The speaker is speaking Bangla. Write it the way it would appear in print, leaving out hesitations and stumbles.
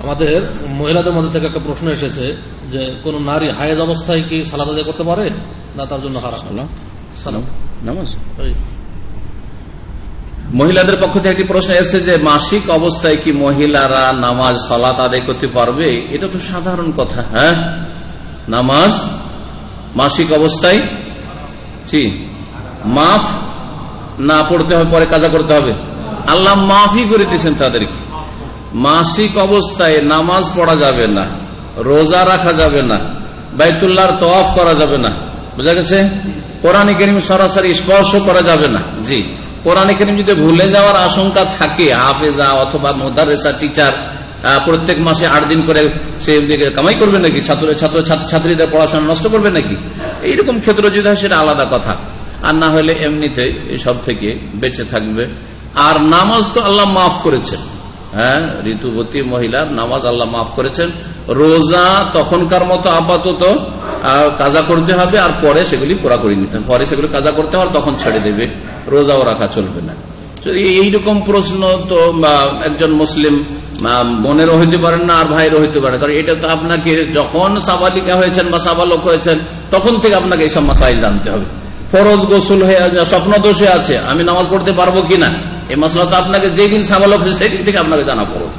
আমাদের মহিলাদের মধ্যে থেকে একটা প্রশ্ন এসেছে যে কোন নারী হায়েজ অবস্থায় কি সালাত আদায় করতে পারে না তার জন্য হারাম সালাত নামাজ? মহিলাদের পক্ষ থেকে একটি প্রশ্ন এসেছে যে মাসিক অবস্থায় কি মহিলারা নামাজ সালাত আদায় করতে পারবে? এটা তো সাধারণ কথা। হ্যাঁ, নামাজ মাসিক অবস্থায় মাফ না পড়তে হবে, পরে কাজা করতে হবে। আল্লাহ মাফই করে দিয়েছেন তাদেরকে। মাসিক অবস্থায় নামাজ পড়া যাবে না, রোজা রাখা যাবে না, বাইতুল্লাহর তওয়াফ করা যাবে না। বুঝা গেছে? কোরআনে কারীম সরাসরি স্পর্শ করা যাবে না। জি, কোরআনে কারীম যদি ভুলে যাওয়ার আশঙ্কা থাকে, হাফেজা অথবা মুদাররিসা টিচার প্রত্যেক মাসে 8 দিন করে সে কামাই করবে নাকি? ছাত্রীদের পড়াশোনা নষ্ট করবে নাকি? এইরকম ক্ষেত্র যদি হয় সেটা আলাদা কথা। আর না হলে এমনিতে এসব থেকে বেঁচে থাকবে। আর নামাজ তো আল্লাহ মাফ করেছেন। হ্যাঁ, ঋতুবতী মহিলার নামাজ আল্লাহ মাফ করেছেন। রোজা তখনকার মতো আপাতত কাজা করতে হবে, আর পরে সেগুলি পুরা করে নিতে হবে। পরে সেগুলি কাজা করতে হবে, তখন ছেড়ে দেবে, রোজাও রাখা চলবে না। এইরকম প্রশ্ন তো একজন মুসলিম বোনেরও হইতে পারেন না, আর ভাইয়েরও হইতে পারে। কারণ এটা তো আপনাকে যখন সাবালিকা হয়েছেন বা সাবালক হয়েছেন তখন থেকে আপনাকে এইসব মাসাইল জানতে হবে। ফরজ গোসল হয়ে স্বপ্ন দোষে আছে, আমি নামাজ পড়তে পারবো কিনা, এই মাসলা তো আপনাকে যেদিন সাবালক হয়েছে সেদিন থেকে আপনাকে জানা ফরজ।